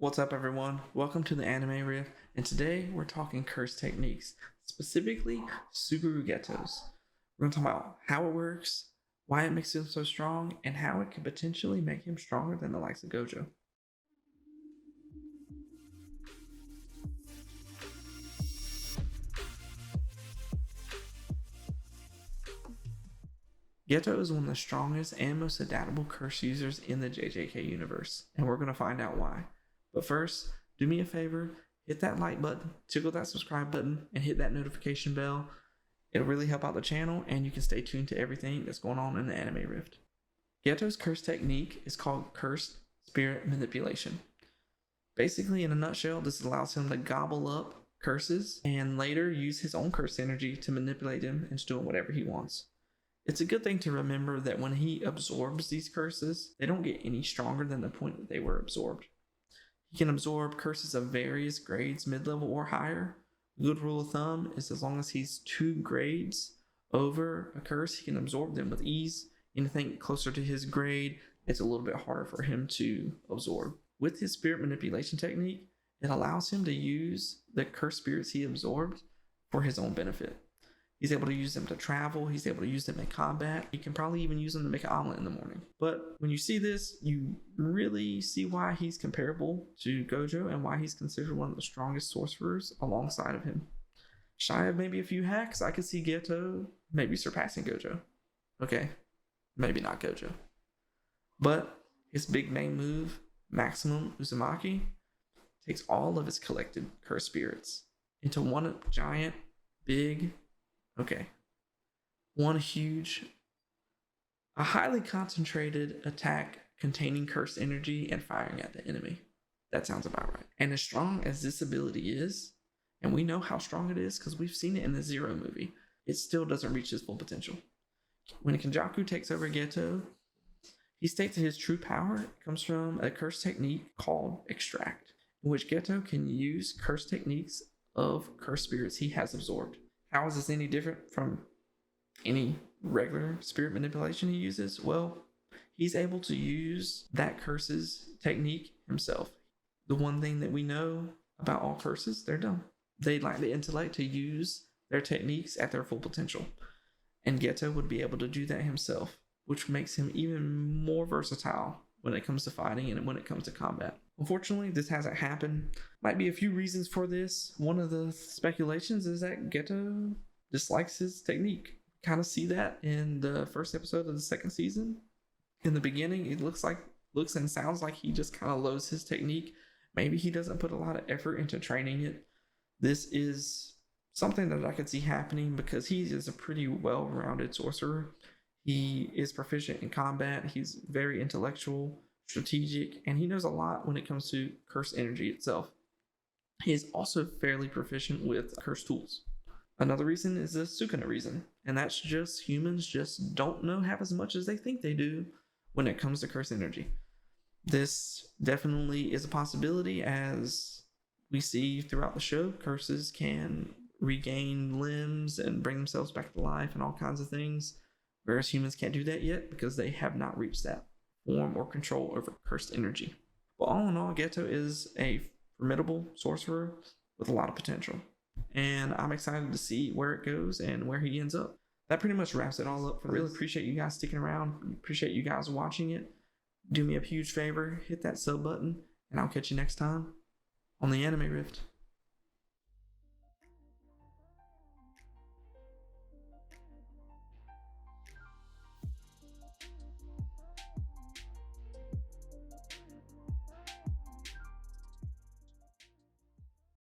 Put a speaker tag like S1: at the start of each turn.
S1: What's up, everyone? Welcome to the animerift, and today we're talking curse techniques, specifically Subaru Getos. We're going to talk about how it works, why it makes him so strong, and how it could potentially make him stronger than the likes of Gojo. Geto is one of the strongest and most adaptable curse users in the JJK universe, and we're going to find out why. But first, do me a favor, hit that like button, tickle that subscribe button, and hit that notification bell. It'll really help out the channel, and you can stay tuned to everything that's going on in the anime rift. Geto's curse technique is called cursed spirit manipulation. Basically, in a nutshell, this allows him to gobble up curses and later use his own curse energy to manipulate them into doing whatever he wants. It's a good thing to remember that when he absorbs these curses, they don't get any stronger than the point that they were absorbed. He can absorb curses of various grades, mid-level or higher. A good rule of thumb is as long as he's 2 grades over a curse, he can absorb them with ease. Anything closer to his grade, it's a little bit harder for him to absorb. With his spirit manipulation technique, it allows him to use the curse spirits he absorbed for his own benefit. He's able to use them to travel. He's able to use them in combat. He can probably even use them to make an omelet in the morning. But when you see this, you really see why he's comparable to Gojo and why he's considered one of the strongest sorcerers alongside of him. Shy of maybe a few hacks, I could see Geto maybe surpassing Gojo. Okay, maybe not Gojo. But his big main move, Maximum Uzumaki, takes all of his collected curse spirits into one giant, big, one huge, a highly concentrated attack containing cursed energy and firing at the enemy. That sounds about right. And as strong as this ability is, and we know how strong it is because we've seen it in the Zero movie, it still doesn't reach his full potential. When Kenjaku takes over Geto, he states that his true power comes from a curse technique called Extract, in which Geto can use curse techniques of curse spirits he has absorbed. How is this any different from any regular spirit manipulation he uses? Well, he's able to use that curses technique himself. The one thing that we know about all curses, they're dumb. They lack the intellect to use their techniques at their full potential. And Geto would be able to do that himself, which makes him even more versatile when it comes to fighting and when it comes to combat. Unfortunately, this hasn't happened. Might be a few reasons for this. One of the speculations is that Geto dislikes his technique. Kind of see that in the first episode of the second season. In the beginning, it looks and sounds like he just kind of loathes his technique. Maybe he doesn't put a lot of effort into training it. This is something that I could see happening because he is a pretty well-rounded sorcerer. He is proficient in combat. He's very intellectual, strategic, and he knows a lot when it comes to curse energy itself. He is also fairly proficient with curse tools. Another reason is the Sukuna reason, and that's just humans just don't know half as much as they think they do when it comes to curse energy. This definitely is a possibility, as we see throughout the show. Curses can regain limbs and bring themselves back to life and all kinds of things, whereas humans can't do that yet because they have not reached that form or control over cursed energy. Well, all in all, Geto is a formidable sorcerer with a lot of potential, and I'm excited to see where it goes and where he ends up. That pretty much wraps it all up. I really appreciate you guys sticking around. Appreciate you guys watching it. Do me a huge favor, hit that sub button, and I'll catch you next time on the Anime Rift.